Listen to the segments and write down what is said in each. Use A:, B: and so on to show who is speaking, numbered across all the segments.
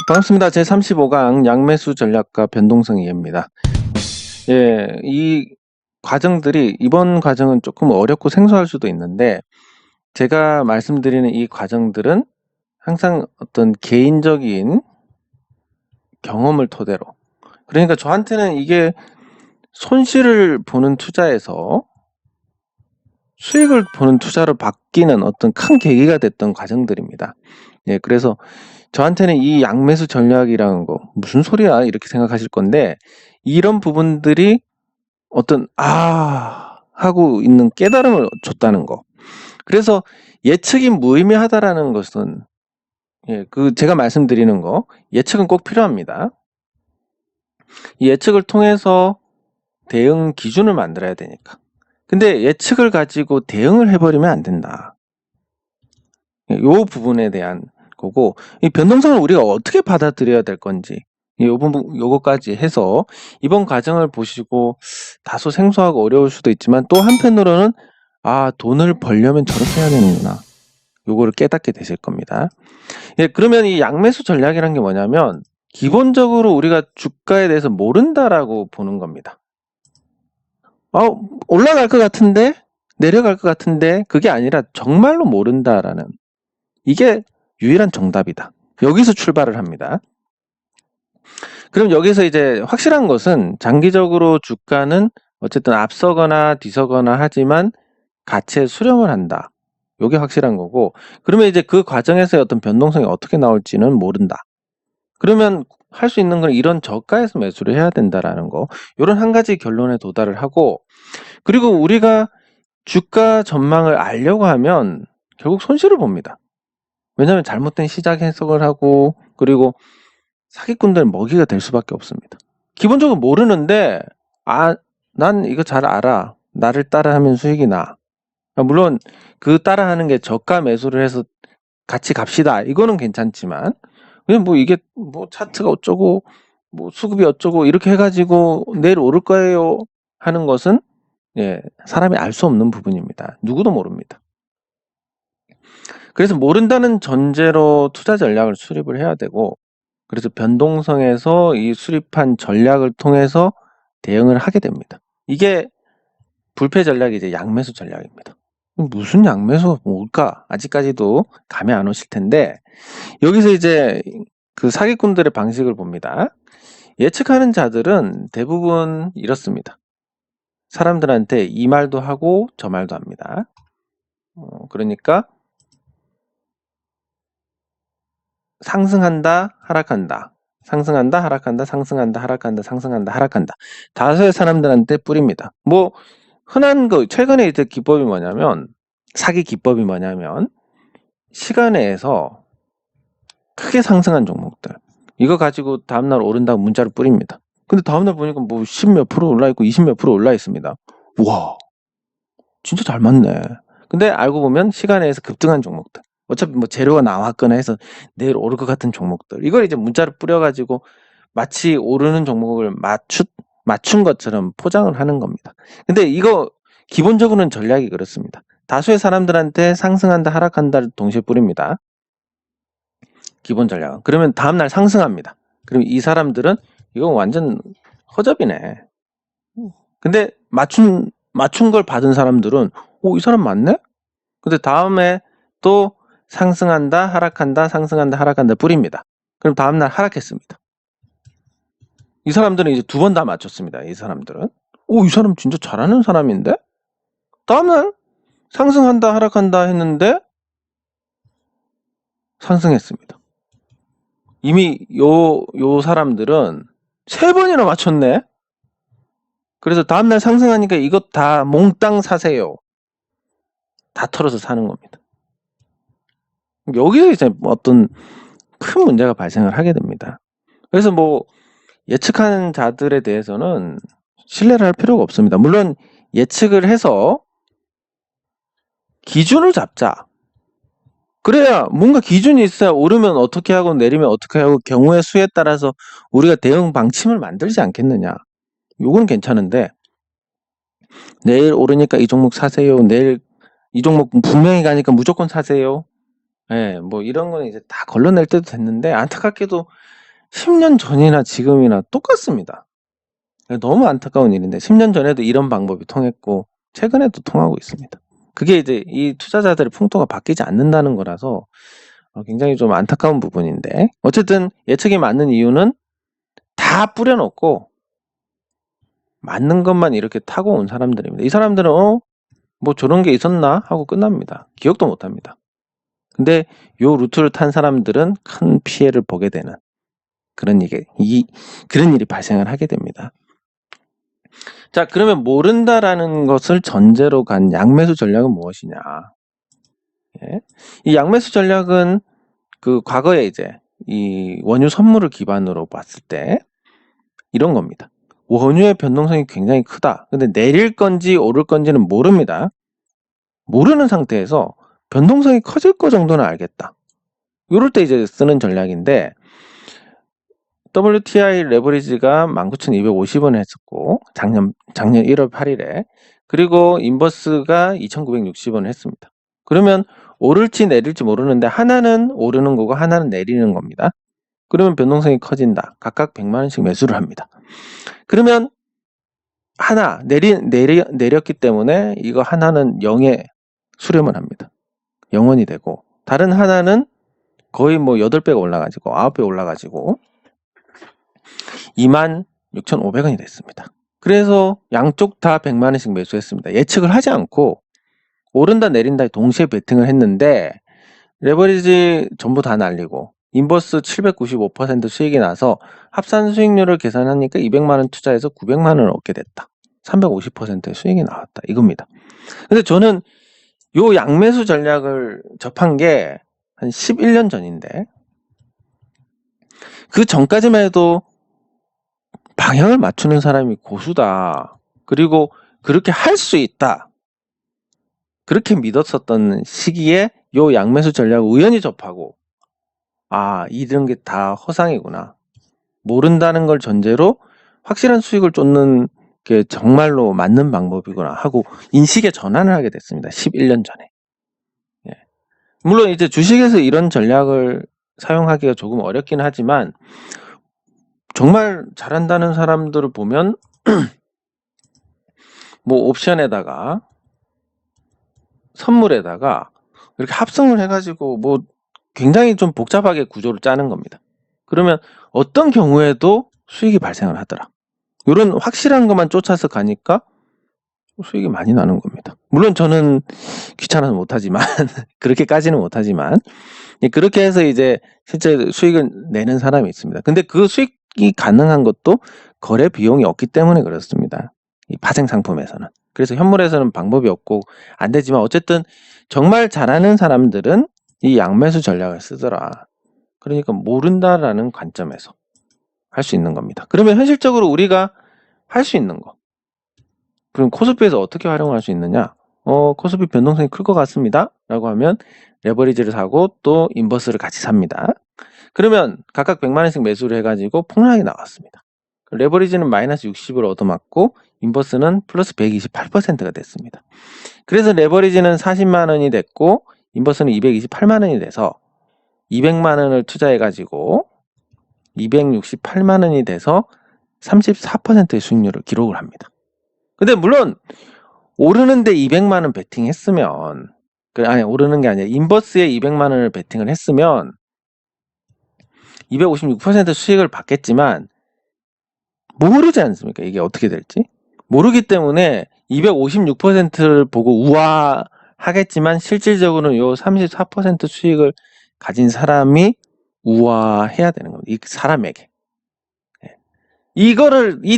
A: 반갑습니다. 제35강 양매수 전략과 변동성 이해입니다. 예, 이 과정들이 이번 과정은 조금 어렵고 생소할 수도 있는데 제가 말씀드리는 이 과정들은 항상 어떤 개인적인 경험을 토대로, 그러니까 저한테는 이게 손실을 보는 투자에서 수익을 보는 투자로 바뀌는 어떤 큰 계기가 됐던 과정들입니다. 예, 그래서 저한테는 이 양매수 전략이라는 거 무슨 소리야 이렇게 생각하실 건데, 이런 부분들이 어떤 하고 있는 깨달음을 줬다는 거. 그래서 예측이 무의미하다라는 것은, 제가 말씀드리는 거, 예측은 꼭 필요합니다. 이 예측을 통해서 대응 기준을 만들어야 되니까. 근데 예측을 가지고 대응을 해버리면 안 된다. 요 부분에 대한 거고, 이 변동성을 우리가 어떻게 받아들여야 될 건지, 요거까지 해서 이번 과정을 보시고 다소 생소하고 어려울 수도 있지만, 또 한편으로는 돈을 벌려면 저렇게 해야 되는구나, 요거를 깨닫게 되실 겁니다. 그러면 이 양매수 전략이란 게 뭐냐면, 기본적으로 우리가 주가에 대해서 모른다라고 보는 겁니다. 올라갈 것 같은데, 내려갈 것 같은데, 그게 아니라 정말로 모른다라는, 이게 유일한 정답이다. 여기서 출발을 합니다. 그럼 여기서 이제 확실한 것은, 장기적으로 주가는 어쨌든 앞서거나 뒤서거나 하지만 가치에 수렴을 한다. 이게 확실한 거고, 그러면 이제 그 과정에서의 어떤 변동성이 어떻게 나올지는 모른다. 그러면 할 수 있는 건 이런 저가에서 매수를 해야 된다라는 거, 이런 한 가지 결론에 도달을 하고, 그리고 우리가 주가 전망을 알려고 하면 결국 손실을 봅니다. 왜냐하면 잘못된 시작 해석을 하고, 그리고 사기꾼들 먹이가 될 수밖에 없습니다. 기본적으로 모르는데 난 이거 잘 알아, 나를 따라하면 수익이 나. 물론 그 따라하는 게 저가 매수를 해서 같이 갑시다, 이거는 괜찮지만, 그냥 이게 차트가 어쩌고 수급이 어쩌고 이렇게 해가지고 내일 오를 거예요 하는 것은 사람이 알 수 없는 부분입니다. 누구도 모릅니다. 그래서 모른다는 전제로 투자 전략을 수립을 해야 되고, 그래서 변동성에서 이 수립한 전략을 통해서 대응을 하게 됩니다. 이게 불패 전략이 이제 양매수 전략입니다. 무슨 양매수가 뭘까? 아직까지도 감이 안 오실 텐데, 여기서 이제 그 사기꾼들의 방식을 봅니다. 예측하는 자들은 대부분 이렇습니다. 사람들한테 이 말도 하고 저 말도 합니다. 그러니까 상승한다, 하락한다, 상승한다, 하락한다, 상승한다, 하락한다, 상승한다, 하락한다. 다수의 사람들한테 뿌립니다. 흔한 거, 최근에 이제 기법이 뭐냐면, 사기 기법이 뭐냐면, 시간에서 크게 상승한 종목들, 이거 가지고 다음날 오른다고 문자를 뿌립니다. 근데 다음날 보니까 10몇 프로 올라있고 20몇 프로 올라있습니다. 우와, 진짜 잘 맞네. 근데 알고 보면 시간에서 급등한 종목들, 어차피 재료가 나왔거나 해서 내일 오를 것 같은 종목들, 이걸 이제 문자를 뿌려가지고 마치 오르는 종목을 맞춘 것처럼 포장을 하는 겁니다. 근데 이거 기본적으로는 전략이 그렇습니다. 다수의 사람들한테 상승한다, 하락한다를 동시에 뿌립니다. 기본 전략은. 그러면 다음날 상승합니다. 그럼 이 사람들은 이거 완전 허접이네. 근데 맞춘 걸 받은 사람들은 이 사람 맞네? 근데 다음에 또 상승한다, 하락한다, 상승한다, 하락한다 뿌립니다. 그럼 다음날 하락했습니다. 이 사람들은 이제 2번 다 맞췄습니다. 이 사람들은 이 사람 진짜 잘하는 사람인데? 다음날 상승한다, 하락한다 했는데 상승했습니다. 이미 요 사람들은 3번이나 맞췄네? 그래서 다음날 상승하니까 이것 다 몽땅 사세요. 다 털어서 사는 겁니다. 여기서 이제 어떤 큰 문제가 발생을 하게 됩니다. 그래서 예측하는 자들에 대해서는 신뢰를 할 필요가 없습니다. 물론 예측을 해서 기준을 잡자. 그래야 뭔가 기준이 있어야 오르면 어떻게 하고 내리면 어떻게 하고 경우의 수에 따라서 우리가 대응 방침을 만들지 않겠느냐. 요건 괜찮은데, 내일 오르니까 이 종목 사세요, 내일 이 종목 분명히 가니까 무조건 사세요, 예, 뭐 이런 거는 이제 다 걸러낼 때도 됐는데 안타깝게도 10년 전이나 지금이나 똑같습니다. 너무 안타까운 일인데 10년 전에도 이런 방법이 통했고 최근에도 통하고 있습니다. 그게 이제 이 투자자들의 풍토가 바뀌지 않는다는 거라서 굉장히 좀 안타까운 부분인데 어쨌든 예측이 맞는 이유는 다 뿌려놓고 맞는 것만 이렇게 타고 온 사람들입니다. 이 사람들은 뭐 저런 게 있었나 하고 끝납니다. 기억도 못합니다. 근데 요 루트를 탄 사람들은 큰 피해를 보게 되는 그런 일이 발생을 하게 됩니다. 자, 그러면 모른다라는 것을 전제로 간 양매수 전략은 무엇이냐? 예. 이 양매수 전략은 그 과거에 이제 이 원유 선물을 기반으로 봤을 때 이런 겁니다. 원유의 변동성이 굉장히 크다. 근데 내릴 건지 오를 건지는 모릅니다. 모르는 상태에서 변동성이 커질 거 정도는 알겠다. 이럴 때 이제 쓰는 전략인데 WTI 레버리지가 19,250원에 했었고 작년 1월 8일에 그리고 인버스가 2,960원을 했습니다. 그러면 오를지 내릴지 모르는데 하나는 오르는 거고 하나는 내리는 겁니다. 그러면 변동성이 커진다. 각각 100만 원씩 매수를 합니다. 그러면 하나 내렸기 때문에 이거 하나는 0에 수렴을 합니다. 0원이 되고 다른 하나는 거의 뭐 8배가 올라가지고 9배 올라가지고 26,500원이 됐습니다. 그래서 양쪽 다 100만 원씩 매수했습니다. 예측을 하지 않고 오른다 내린다 동시에 베팅을 했는데 레버리지 전부 다 날리고 인버스 795% 수익이 나서 합산 수익률을 계산하니까 200만 원 투자해서 900만 원을 얻게 됐다. 350%의 수익이 나왔다. 이겁니다. 근데 저는 요 양매수 전략을 접한 게 한 11년 전인데 그 전까지만 해도 방향을 맞추는 사람이 고수다. 그리고 그렇게 할 수 있다. 그렇게 믿었었던 시기에 요 양매수 전략을 우연히 접하고 이런 게 다 허상이구나. 모른다는 걸 전제로 확실한 수익을 쫓는 게 정말로 맞는 방법이구나 하고 인식의 전환을 하게 됐습니다. 11년 전에. 예. 물론 이제 주식에서 이런 전략을 사용하기가 조금 어렵긴 하지만 정말 잘한다는 사람들을 보면 뭐 옵션에다가 선물에다가 이렇게 합성을 해가지고 뭐 굉장히 좀 복잡하게 구조를 짜는 겁니다. 그러면 어떤 경우에도 수익이 발생을 하더라. 이런 확실한 것만 쫓아서 가니까 수익이 많이 나는 겁니다. 물론 저는 귀찮아서 못하지만 그렇게까지는 못하지만 그렇게 해서 이제 실제 수익을 내는 사람이 있습니다. 근데 그 수익이 가능한 것도 거래 비용이 없기 때문에 그렇습니다. 이 파생 상품에서는. 그래서 현물에서는 방법이 없고 안 되지만 어쨌든 정말 잘하는 사람들은 이 양매수 전략을 쓰더라. 그러니까 모른다라는 관점에서 할 수 있는 겁니다. 그러면 현실적으로 우리가 할 수 있는 거. 그럼 코스피에서 어떻게 활용할 수 있느냐? 코스피 변동성이 클 것 같습니다. 라고 하면 레버리지를 사고 또 인버스를 같이 삽니다. 그러면 각각 100만 원씩 매수를 해가지고 폭락이 나왔습니다. 레버리지는 마이너스 60을 얻어맞고 인버스는 플러스 128%가 됐습니다. 그래서 레버리지는 40만 원이 됐고 인버스는 228만 원이 돼서 200만 원을 투자해가지고 268만 원이 돼서 34%의 수익률을 기록을 합니다. 근데 물론 오르는데 200만 원 베팅했으면 오르는 게 아니라 인버스에 200만 원을 베팅을 했으면 256% 수익을 받겠지만 모르지 않습니까? 이게 어떻게 될지 모르기 때문에 256%를 보고 우아하겠지만 실질적으로는 요 34% 수익을 가진 사람이 우아해야 되는 겁니다. 이 사람에게. 이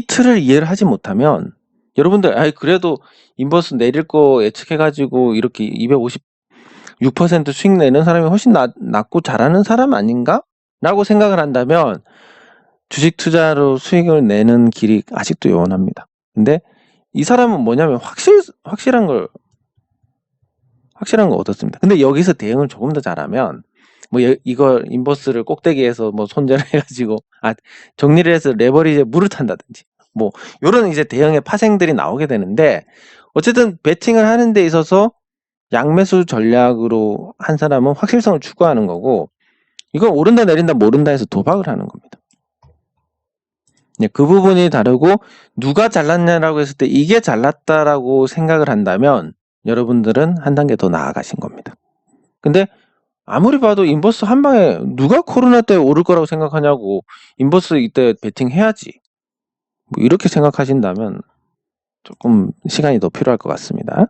A: 틀을 이해를 하지 못하면 여러분들 그래도 인버스 내릴 거 예측해가지고 이렇게 256% 수익 내는 사람이 훨씬 낫고 잘하는 사람 아닌가? 라고 생각을 한다면 주식 투자로 수익을 내는 길이 아직도 요원합니다. 근데 이 사람은 뭐냐면 확실한 거 얻었습니다. 근데 여기서 대응을 조금 더 잘하면 뭐 이걸 인버스를 꼭대기에서 뭐 손절을 해가지고 정리를 해서 레버리지에 물을 탄다든지 뭐 요런 이제 대형의 파생들이 나오게 되는데 어쨌든 베팅을 하는 데 있어서 양매수 전략으로 한 사람은 확실성을 추구하는 거고, 이건 오른다 내린다 모른다 해서 도박을 하는 겁니다. 네, 그 부분이 다르고, 누가 잘났냐라고 했을 때 이게 잘났다라고 생각을 한다면 여러분들은 한 단계 더 나아가신 겁니다. 근데 아무리 봐도 인버스 한 방에 누가 코로나 때 오를 거라고 생각하냐고, 인버스 이때 베팅 해야지, 뭐 이렇게 생각하신다면 조금 시간이 더 필요할 것 같습니다.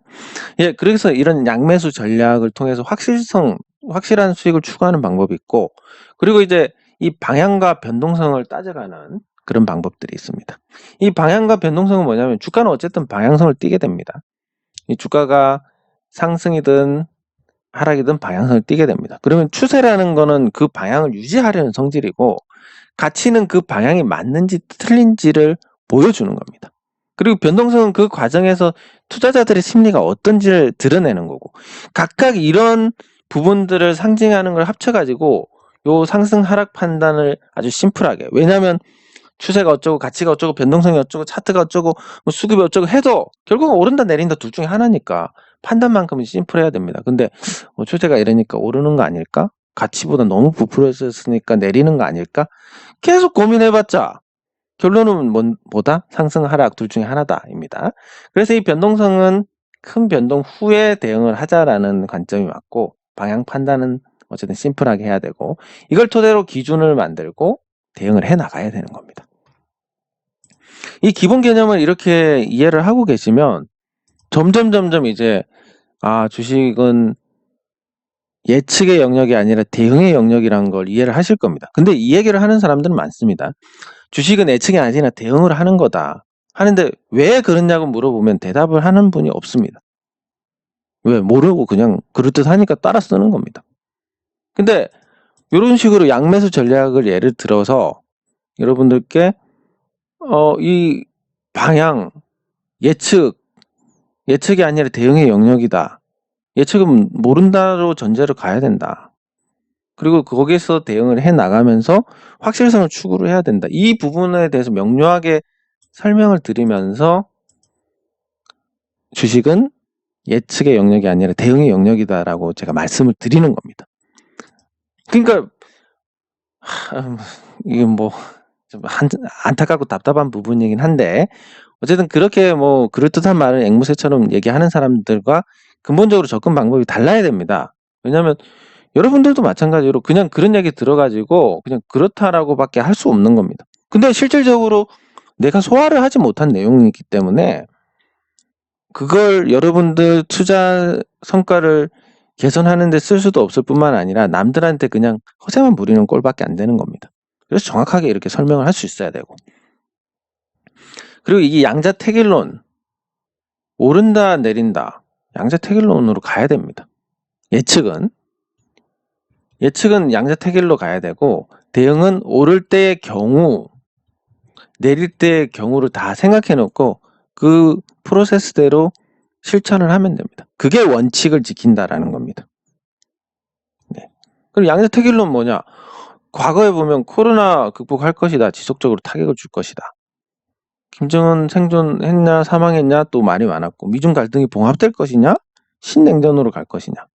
A: 예, 그래서 이런 양매수 전략을 통해서 확실한 수익을 추구하는 방법이 있고, 그리고 이제 이 방향과 변동성을 따져가는 그런 방법들이 있습니다. 이 방향과 변동성은 뭐냐면, 주가는 어쨌든 방향성을 띠게 됩니다. 이 주가가 상승이든 하락이든 방향성을 띠게 됩니다. 그러면 추세라는 거는 그 방향을 유지하려는 성질이고, 가치는 그 방향이 맞는지 틀린지를 보여주는 겁니다. 그리고 변동성은 그 과정에서 투자자들의 심리가 어떤지를 드러내는 거고, 각각 이런 부분들을 상징하는 걸 합쳐가지고 요 상승 하락 판단을 아주 심플하게, 왜냐하면 추세가 어쩌고 가치가 어쩌고 변동성이 어쩌고 차트가 어쩌고 뭐 수급이 어쩌고 해도 결국은 오른다 내린다 둘 중에 하나니까 판단만큼은 심플해야 됩니다. 근데 추세가 이러니까 오르는 거 아닐까? 가치보다 너무 부풀어졌으니까 내리는 거 아닐까? 계속 고민해봤자 결론은 뭐다? 상승 하락 둘 중에 하나다입니다. 그래서 이 변동성은 큰 변동 후에 대응을 하자라는 관점이 맞고, 방향 판단은 어쨌든 심플하게 해야 되고, 이걸 토대로 기준을 만들고 대응을 해 나가야 되는 겁니다. 이 기본 개념을 이렇게 이해를 하고 계시면 점점 이제 주식은 예측의 영역이 아니라 대응의 영역이라는 걸 이해를 하실 겁니다. 근데 이 얘기를 하는 사람들은 많습니다. 주식은 예측이 아니라 대응을 하는 거다 하는데, 왜 그러냐고 물어보면 대답을 하는 분이 없습니다. 왜? 모르고 그냥 그럴듯하니까 따라 쓰는 겁니다. 근데 이런 식으로 양매수 전략을 예를 들어서 여러분들께 이 방향, 예측이 아니라 대응의 영역이다, 예측은 모른다로 전제로 가야 된다, 그리고 거기서 대응을 해 나가면서 확실성을 추구를 해야 된다, 이 부분에 대해서 명료하게 설명을 드리면서 주식은 예측의 영역이 아니라 대응의 영역이다라고 제가 말씀을 드리는 겁니다. 그러니까 이게 뭐 좀 안타깝고 답답한 부분이긴 한데, 어쨌든 그렇게 뭐 그럴듯한 말을 앵무새처럼 얘기하는 사람들과 근본적으로 접근 방법이 달라야 됩니다. 왜냐하면 여러분들도 마찬가지로 그냥 그런 얘기 들어가지고 그냥 그렇다라고밖에 할 수 없는 겁니다. 근데 실질적으로 내가 소화를 하지 못한 내용이기 때문에 그걸 여러분들 투자 성과를 개선하는 데 쓸 수도 없을 뿐만 아니라 남들한테 그냥 허세만 부리는 꼴밖에 안 되는 겁니다. 그래서 정확하게 이렇게 설명을 할 수 있어야 되고, 그리고 이게 양자택일론, 오른다 내린다, 양자택일론으로 가야 됩니다. 예측은 양자택일로 가야 되고, 대응은 오를 때의 경우, 내릴 때의 경우를 다 생각해 놓고 그 프로세스대로 실천을 하면 됩니다. 그게 원칙을 지킨다라는 겁니다. 네. 그리고 양자택일론 뭐냐? 과거에 보면 코로나 극복할 것이다, 지속적으로 타격을 줄 것이다, 김정은 생존했냐 사망했냐 또 말이 많았고, 미중 갈등이 봉합될 것이냐 신냉전으로 갈 것이냐,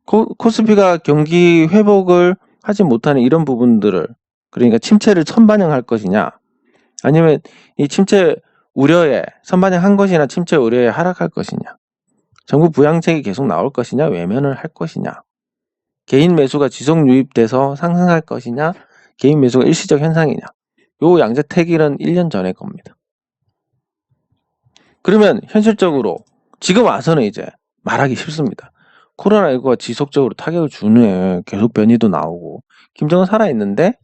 A: 코스피가 경기 회복을 하지 못하는 이런 부분들을, 그러니까 침체를 선반영할 것이냐, 아니면 이 침체 우려에 선반영한 것이나 침체 우려에 하락할 것이냐, 정부 부양책이 계속 나올 것이냐 외면을 할 것이냐, 개인 매수가 지속 유입돼서 상승할 것이냐 개인 매수가 일시적 현상이냐, 요 양자택일은 1년 전의 겁니다. 그러면 현실적으로 지금 와서는 이제 말하기 쉽습니다. 코로나19가 지속적으로 타격을 주는, 계속 변이도 나오고, 김정은 살아있는데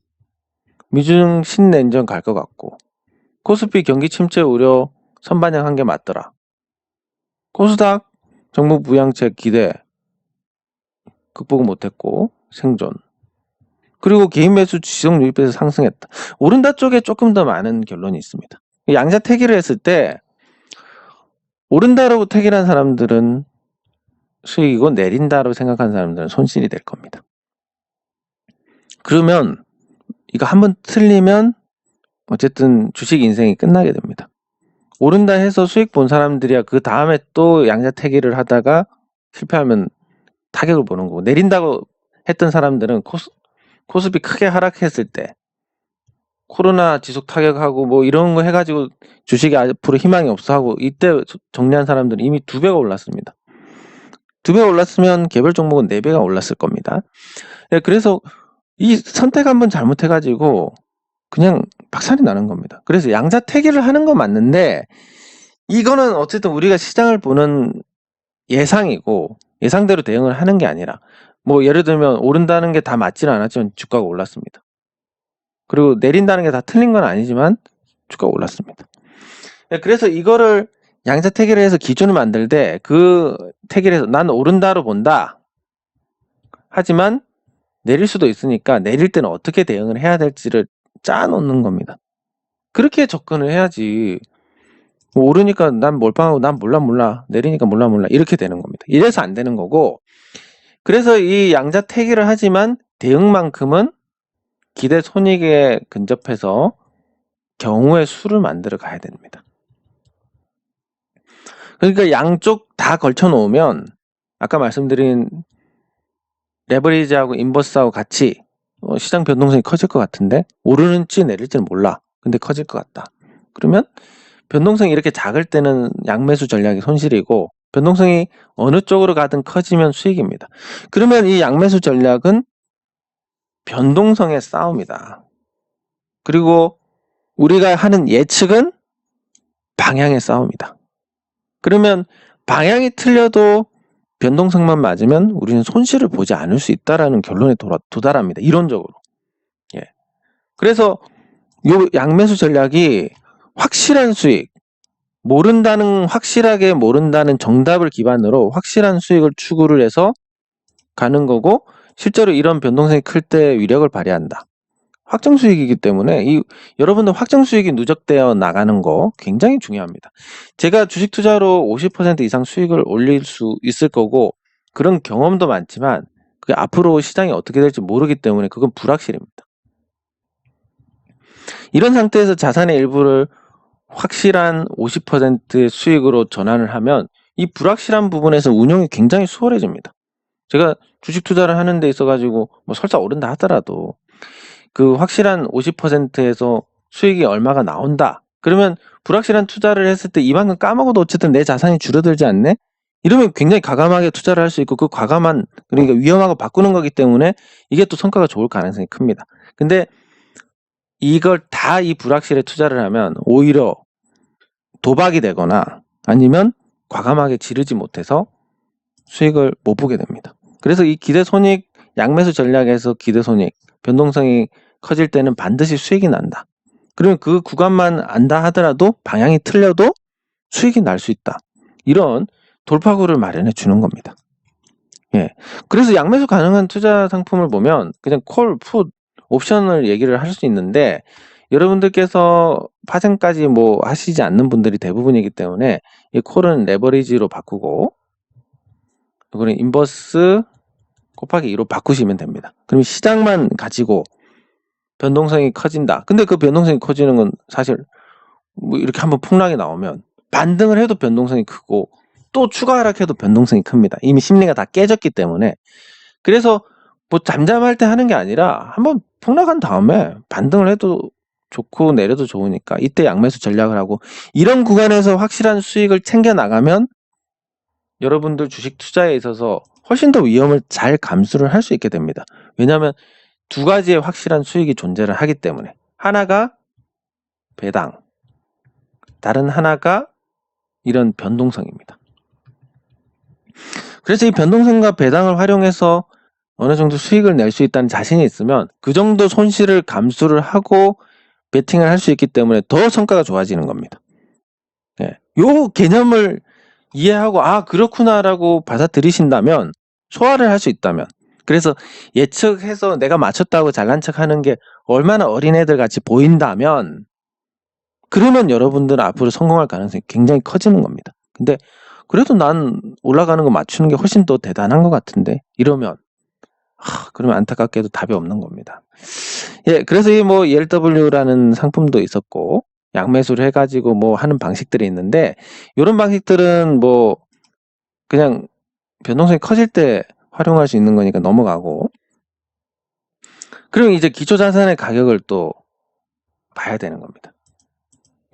A: 미중 신냉전 갈 것 같고, 코스피 경기 침체 우려 선반영한 게 맞더라, 코스닥 정부 부양책 기대 극복 못했고 생존, 그리고 개인 매수 지속 유입해서 상승했다, 오른다 쪽에 조금 더 많은 결론이 있습니다. 양자택일을 했을 때 오른다라고 택일한 사람들은 수익이고 내린다로 생각하는 사람들은 손실이 될 겁니다. 그러면 이거 한번 틀리면 어쨌든 주식 인생이 끝나게 됩니다. 오른다 해서 수익 본 사람들이야 그 다음에 또 양자태기를 하다가 실패하면 타격을 보는 거고, 내린다고 했던 사람들은 코스피 크게 하락했을 때 코로나 지속 타격하고 뭐 이런 거 해가지고 주식이 앞으로 희망이 없어 하고 이때 정리한 사람들은 이미 2배가 올랐습니다. 2배가 올랐으면 개별 종목은 4배가 올랐을 겁니다. 그래서 이 선택 한번 잘못해가지고 그냥 박살이 나는 겁니다. 그래서 양자태기를 하는 건 맞는데, 이거는 어쨌든 우리가 시장을 보는 예상이고 예상대로 대응을 하는 게 아니라, 뭐 예를 들면 오른다는 게 다 맞지는 않았지만 주가가 올랐습니다. 그리고 내린다는 게 다 틀린 건 아니지만 주가가 올랐습니다. 그래서 이거를 양자태기를 해서 기준을 만들 때 그 태기를 해서 난 오른다로 본다. 하지만 내릴 수도 있으니까 내릴 때는 어떻게 대응을 해야 될지를 짜놓는 겁니다. 그렇게 접근을 해야지, 뭐 오르니까 난 몰빵하고 난 몰라 내리니까 몰라 이렇게 되는 겁니다. 이래서 안 되는 거고, 그래서 이 양자태기를 하지만 대응만큼은 기대 손익에 근접해서 경우의 수를 만들어 가야 됩니다. 그러니까 양쪽 다 걸쳐 놓으면 아까 말씀드린 레버리지하고 인버스하고 같이 시장 변동성이 커질 것 같은데, 오르는지 내릴지는 몰라. 근데 커질 것 같다. 그러면 변동성이 이렇게 작을 때는 양매수 전략이 손실이고, 변동성이 어느 쪽으로 가든 커지면 수익입니다. 그러면 이 양매수 전략은 변동성의 싸움이다. 그리고 우리가 하는 예측은 방향의 싸움이다. 그러면 방향이 틀려도 변동성만 맞으면 우리는 손실을 보지 않을 수 있다라는 결론에 도달합니다. 이론적으로. 예. 그래서 요 양매수 전략이 확실한 수익, 확실하게 모른다는 정답을 기반으로 확실한 수익을 추구를 해서 가는 거고, 실제로 이런 변동성이 클 때 위력을 발휘한다. 확정 수익이기 때문에 여러분들 확정 수익이 누적되어 나가는 거 굉장히 중요합니다. 제가 주식 투자로 50% 이상 수익을 올릴 수 있을 거고 그런 경험도 많지만, 그게 앞으로 시장이 어떻게 될지 모르기 때문에 그건 불확실입니다. 이런 상태에서 자산의 일부를 확실한 50%의 수익으로 전환을 하면 이 불확실한 부분에서 운용이 굉장히 수월해집니다. 제가 주식 투자를 하는 데 있어가지고 뭐 설사 오른다 하더라도 그 확실한 50%에서 수익이 얼마가 나온다. 그러면 불확실한 투자를 했을 때 이만큼 까먹어도 어쨌든 내 자산이 줄어들지 않네? 이러면 굉장히 과감하게 투자를 할 수 있고, 그 과감한, 그러니까 위험하고 바꾸는 거기 때문에 이게 또 성과가 좋을 가능성이 큽니다. 근데 이걸 다 이 불확실에 투자를 하면 오히려 도박이 되거나 아니면 과감하게 지르지 못해서 수익을 못 보게 됩니다. 그래서 이 기대손익, 양매수 전략에서 기대손익, 변동성이 커질 때는 반드시 수익이 난다. 그러면 그 구간만 안다 하더라도 방향이 틀려도 수익이 날 수 있다. 이런 돌파구를 마련해 주는 겁니다. 예. 그래서 양매수 가능한 투자 상품을 보면 그냥 콜, 풋, 옵션을 얘기를 할 수 있는데, 여러분들께서 파생까지 뭐 하시지 않는 분들이 대부분이기 때문에 이 콜은 레버리지로 바꾸고 이거는 인버스 곱하기 2로 바꾸시면 됩니다. 그럼 시장만 가지고 변동성이 커진다. 근데 그 변동성이 커지는 건 사실 뭐 이렇게 한번 폭락이 나오면 반등을 해도 변동성이 크고 또 추가 하락해도 변동성이 큽니다. 이미 심리가 다 깨졌기 때문에. 그래서 뭐 잠잠할 때 하는 게 아니라 한번 폭락한 다음에 반등을 해도 좋고 내려도 좋으니까 이때 양매수 전략을 하고, 이런 구간에서 확실한 수익을 챙겨 나가면 여러분들 주식 투자에 있어서 훨씬 더 위험을 잘 감수를 할 수 있게 됩니다. 왜냐하면 두 가지의 확실한 수익이 존재를 하기 때문에, 하나가 배당, 다른 하나가 이런 변동성입니다. 그래서 이 변동성과 배당을 활용해서 어느 정도 수익을 낼 수 있다는 자신이 있으면 그 정도 손실을 감수를 하고 베팅을 할 수 있기 때문에 더 성과가 좋아지는 겁니다. 예. 요 개념을 이해하고 그렇구나라고 받아들이신다면, 소화를 할 수 있다면, 그래서 예측해서 내가 맞췄다고 잘난 척하는 게 얼마나 어린애들 같이 보인다면, 그러면 여러분들은 앞으로 성공할 가능성이 굉장히 커지는 겁니다. 근데 그래도 난 올라가는 거 맞추는 게 훨씬 더 대단한 것 같은데 이러면 그러면 안타깝게도 답이 없는 겁니다. 예, 그래서 이 뭐 ELW라는 상품도 있었고, 양매수를 해가지고 뭐 하는 방식들이 있는데, 이런 방식들은 뭐 그냥 변동성이 커질 때 활용할 수 있는 거니까 넘어가고, 그럼 이제 기초자산의 가격을 또 봐야 되는 겁니다.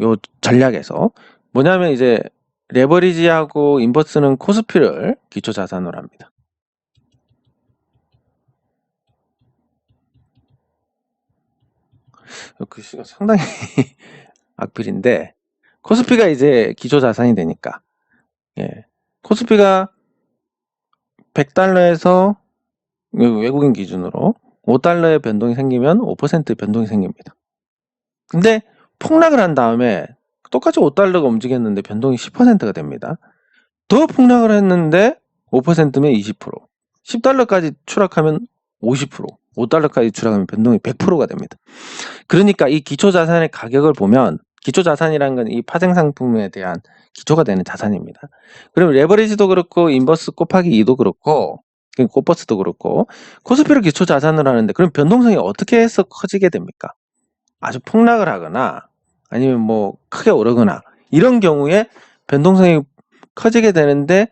A: 요 전략에서 뭐냐면 이제 레버리지하고 인버스는 코스피를 기초자산으로 합니다. 글씨가 상당히 악필인데, 코스피가 이제 기초자산이 되니까, 예, 코스피가 100달러에서 외국인 기준으로 5달러의 변동이 생기면 5% 변동이 생깁니다. 근데 폭락을 한 다음에 똑같이 5달러가 움직였는데 변동이 10%가 됩니다. 더 폭락을 했는데 5%면 20%, 10달러까지 추락하면 50%, 5달러까지 추락하면 변동이 100%가 됩니다. 그러니까 이 기초자산의 가격을 보면, 기초자산이라는 건 이 파생상품에 대한 기초가 되는 자산입니다. 그럼 레버리지도 그렇고 인버스 곱하기 2도 그렇고 코버스도 그렇고 코스피를 기초자산으로 하는데, 그럼 변동성이 어떻게 해서 커지게 됩니까? 아주 폭락을 하거나 아니면 뭐 크게 오르거나 이런 경우에 변동성이 커지게 되는데,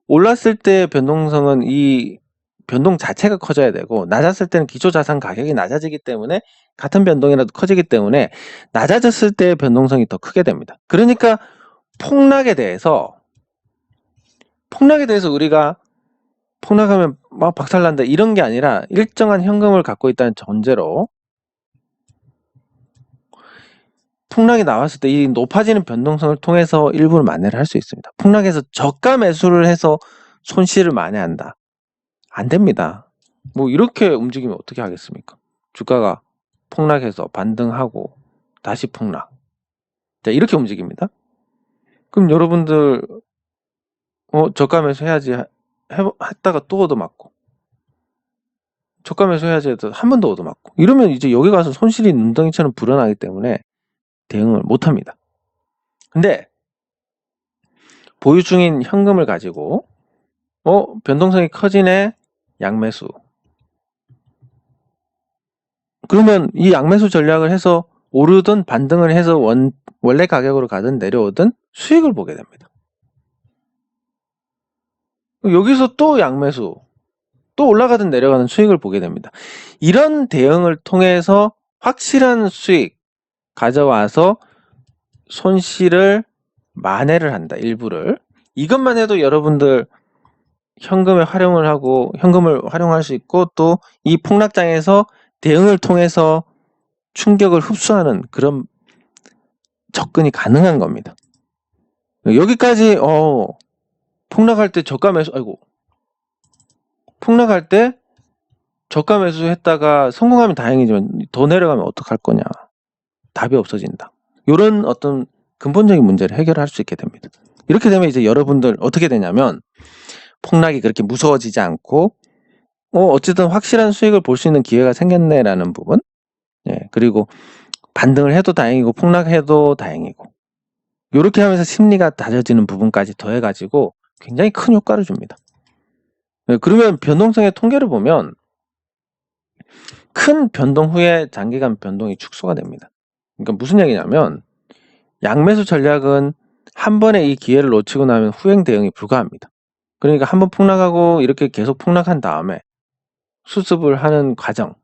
A: 올랐을 때 변동성은 이 변동 자체가 커져야 되고, 낮았을 때는 기초자산 가격이 낮아지기 때문에 같은 변동이라도 커지기 때문에 낮아졌을 때 변동성이 더 크게 됩니다. 그러니까 폭락에 대해서 우리가 폭락하면 막 박살난다 이런 게 아니라, 일정한 현금을 갖고 있다는 전제로 폭락이 나왔을 때 이 높아지는 변동성을 통해서 일부를 만회를 할 수 있습니다. 폭락해서 저가 매수를 해서 손실을 만회한다, 안 됩니다. 뭐 이렇게 움직이면 어떻게 하겠습니까? 주가가 폭락해서 반등하고 다시 폭락, 자, 이렇게 움직입니다. 그럼 여러분들 저가 매수 해야지 했다가 또 얻어맞고, 저가 매수 해야지 해서 한 번 더 얻어맞고, 이러면 이제 여기 가서 손실이 눈덩이처럼 불어나기 때문에 대응을 못합니다. 근데 보유 중인 현금을 가지고 변동성이 커지네, 양매수. 그러면 이 양매수 전략을 해서 오르든 반등을 해서 원래 가격으로 가든 내려오든 수익을 보게 됩니다. 여기서 또 양매수, 또 올라가든 내려가든 수익을 보게 됩니다. 이런 대응을 통해서 확실한 수익 가져와서 손실을 만회를 한다, 일부를. 이것만 해도 여러분들 현금을 활용할 수 있고, 또 이 폭락장에서 대응을 통해서 충격을 흡수하는 그런 접근이 가능한 겁니다. 여기까지 폭락할 때 저가 매수, 폭락할 때 저가 매수했다가 성공하면 다행이지만 더 내려가면 어떡할 거냐, 답이 없어진다, 이런 어떤 근본적인 문제를 해결할 수 있게 됩니다. 이렇게 되면 이제 여러분들 어떻게 되냐면, 폭락이 그렇게 무서워지지 않고 어쨌든 확실한 수익을 볼 수 있는 기회가 생겼네라는 부분, 그리고 반등을 해도 다행이고 폭락해도 다행이고, 이렇게 하면서 심리가 다져지는 부분까지 더해가지고 굉장히 큰 효과를 줍니다. 그러면 변동성의 통계를 보면 큰 변동 후에 장기간 변동이 축소가 됩니다. 그러니까 무슨 얘기냐면, 양매수 전략은 한 번에 이 기회를 놓치고 나면 후행 대응이 불가합니다. 그러니까 한번 폭락하고 이렇게 계속 폭락한 다음에 수습을 하는 과정,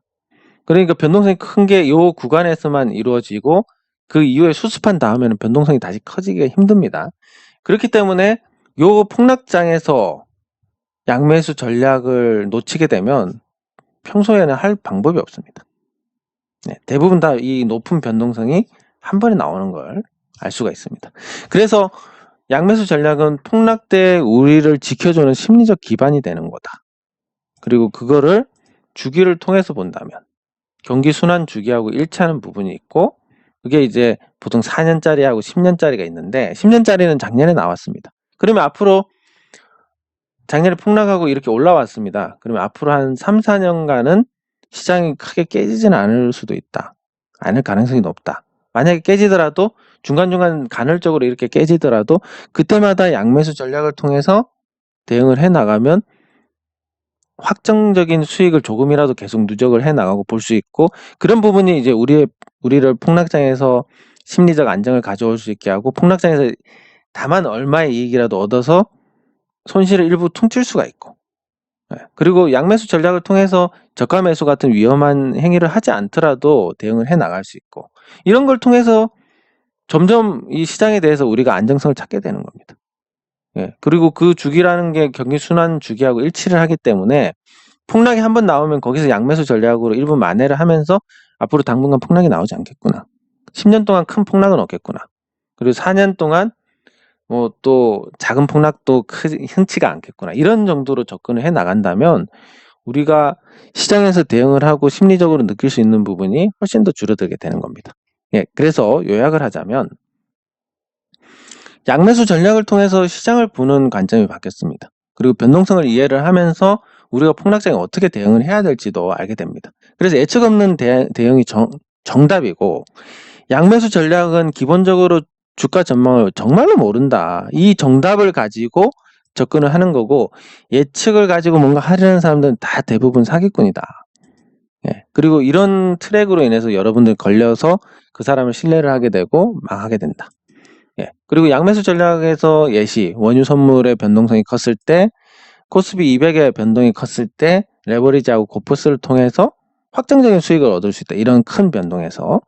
A: 그러니까 변동성이 큰 게 이 구간에서만 이루어지고 그 이후에 수습한 다음에는 변동성이 다시 커지기가 힘듭니다. 그렇기 때문에 이 폭락장에서 양매수 전략을 놓치게 되면 평소에는 할 방법이 없습니다. 대부분 다 이 높은 변동성이 한 번에 나오는 걸 알 수가 있습니다. 그래서 양매수 전략은 폭락 때 우리를 지켜주는 심리적 기반이 되는 거다. 그리고 그거를 주기를 통해서 본다면 경기 순환 주기하고 일치하는 부분이 있고, 그게 이제 보통 4년짜리하고 10년짜리가 있는데, 10년짜리는 작년에 나왔습니다. 그러면 앞으로 작년에 폭락하고 이렇게 올라왔습니다. 그러면 앞으로 한 3, 4년간은 시장이 크게 깨지지는 않을 수도 있다, 않을 가능성이 높다. 만약에 깨지더라도 중간중간 간헐적으로 이렇게 깨지더라도 그때마다 양매수 전략을 통해서 대응을 해 나가면 확정적인 수익을 조금이라도 계속 누적을 해 나가고 볼 수 있고, 그런 부분이 이제 우리를 폭락장에서 심리적 안정을 가져올 수 있게 하고 폭락장에서 다만 얼마의 이익이라도 얻어서 손실을 일부 퉁칠 수가 있고, 그리고 양매수 전략을 통해서 저가 매수 같은 위험한 행위를 하지 않더라도 대응을 해 나갈 수 있고, 이런 걸 통해서 점점 이 시장에 대해서 우리가 안정성을 찾게 되는 겁니다. 그리고 그 주기라는 게 경기 순환 주기하고 일치를 하기 때문에 폭락이 한번 나오면 거기서 양매수 전략으로 일부 만회를 하면서 앞으로 당분간 폭락이 나오지 않겠구나. 10년 동안 큰 폭락은 없겠구나. 그리고 4년 동안 뭐 또 작은 폭락도 흔치가 않겠구나. 이런 정도로 접근을 해 나간다면 우리가 시장에서 대응을 하고 심리적으로 느낄 수 있는 부분이 훨씬 더 줄어들게 되는 겁니다. 그래서 요약을 하자면 양매수 전략을 통해서 시장을 보는 관점이 바뀌었습니다. 그리고 변동성을 이해를 하면서 우리가 폭락장에 어떻게 대응을 해야 될지도 알게 됩니다. 그래서 예측 없는 대응이 정답이고, 양매수 전략은 기본적으로 주가 전망을 정말로 모른다. 이 정답을 가지고 접근을 하는 거고, 예측을 가지고 뭔가 하려는 사람들은 다 대부분 사기꾼이다. 그리고 이런 트랙으로 인해서 여러분들 걸려서 그 사람을 신뢰를 하게 되고 망하게 된다. 그리고 양매수 전략에서 예시, 원유 선물의 변동성이 컸을 때, 코스피 200의 변동이 컸을 때 레버리지하고 고퍼스를 통해서 확정적인 수익을 얻을 수 있다. 이런 큰 변동에서.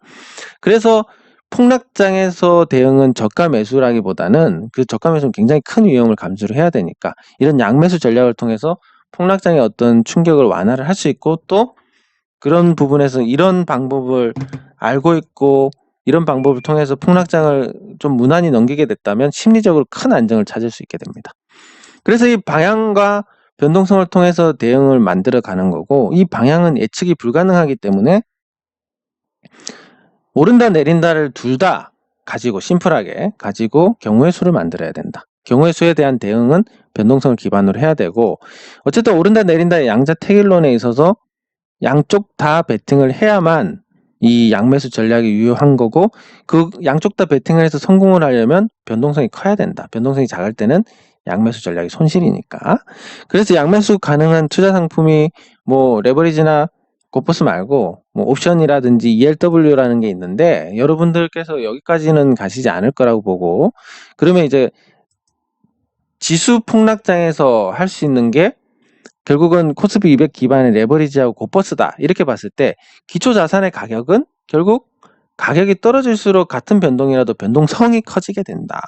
A: 그래서 폭락장에서 대응은 저가 매수라기보다는 그 저가 매수는 굉장히 큰 위험을 감수를 해야 되니까 이런 양매수 전략을 통해서 폭락장의 어떤 충격을 완화를 할 수 있고, 또 그런 부분에서 이런 방법을 알고 있고 이런 방법을 통해서 폭락장을 좀 무난히 넘기게 됐다면 심리적으로 큰 안정을 찾을 수 있게 됩니다. 그래서 이 방향과 변동성을 통해서 대응을 만들어 가는 거고, 이 방향은 예측이 불가능하기 때문에 오른다 내린다를 둘 다 가지고 심플하게 가지고 경우의 수를 만들어야 된다. 경우의 수에 대한 대응은 변동성을 기반으로 해야 되고, 어쨌든 오른다 내린다의 양자 택일론에 있어서 양쪽 다 베팅을 해야만 이 양매수 전략이 유효한 거고, 그 양쪽 다 베팅을 해서 성공을 하려면 변동성이 커야 된다. 변동성이 작을 때는 양매수 전략이 손실이니까. 그래서 양매수 가능한 투자 상품이 뭐 레버리지나 고퍼스 말고 뭐 옵션이라든지 ELW라는 게 있는데, 여러분들께서 여기까지는 가시지 않을 거라고 보고, 그러면 이제 지수 폭락장에서 할 수 있는 게 결국은 코스피 200 기반의 레버리지하고 고퍼스다. 이렇게 봤을 때 기초 자산의 가격은 결국 가격이 떨어질수록 같은 변동이라도 변동성이 커지게 된다.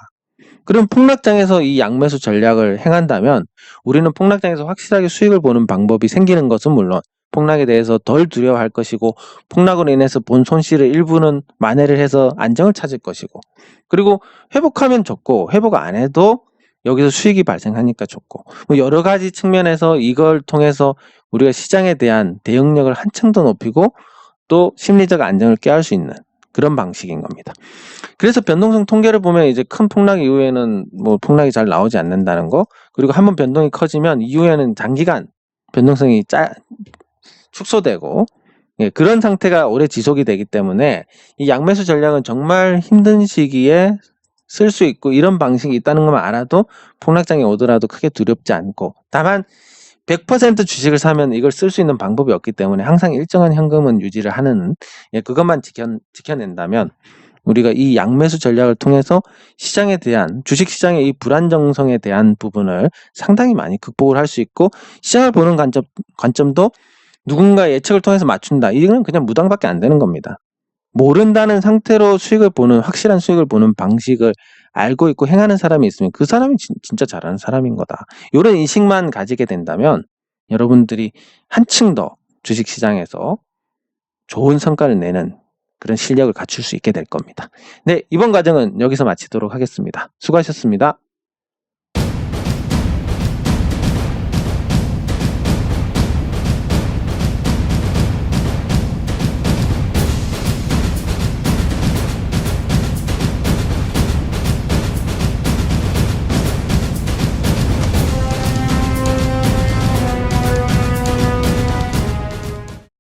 A: 그럼 폭락장에서 이 양매수 전략을 행한다면 우리는 폭락장에서 확실하게 수익을 보는 방법이 생기는 것은 물론 폭락에 대해서 덜 두려워할 것이고, 폭락으로 인해서 본 손실을 일부는 만회를 해서 안정을 찾을 것이고, 그리고 회복하면 좋고 회복 안 해도 여기서 수익이 발생하니까 좋고, 뭐 여러 가지 측면에서 이걸 통해서 우리가 시장에 대한 대응력을 한층 더 높이고 또 심리적 안정을 꾀할 수 있는 그런 방식인 겁니다. 그래서 변동성 통계를 보면 이제 큰 폭락 이후에는 뭐 폭락이 잘 나오지 않는다는 거, 그리고 한번 변동이 커지면 이후에는 장기간 변동성이 축소되고, 그런 상태가 오래 지속이 되기 때문에 이 양매수 전략은 정말 힘든 시기에 쓸 수 있고, 이런 방식이 있다는 것만 알아도 폭락장이 오더라도 크게 두렵지 않고, 다만 100% 주식을 사면 이걸 쓸 수 있는 방법이 없기 때문에 항상 일정한 현금은 유지를 하는, 그것만 지켜낸다면 우리가 이 양매수 전략을 통해서 시장에 대한, 주식시장의 이 불안정성에 대한 부분을 상당히 많이 극복을 할 수 있고, 시장을 보는 관점도 누군가 예측을 통해서 맞춘다. 이건 그냥 무당밖에 안 되는 겁니다. 모른다는 상태로 수익을 보는, 확실한 수익을 보는 방식을 알고 있고 행하는 사람이 있으면 그 사람이 진짜 잘하는 사람인 거다. 이런 인식만 가지게 된다면 여러분들이 한층 더 주식시장에서 좋은 성과를 내는 그런 실력을 갖출 수 있게 될 겁니다. 네, 이번 과정은 여기서 마치도록 하겠습니다. 수고하셨습니다.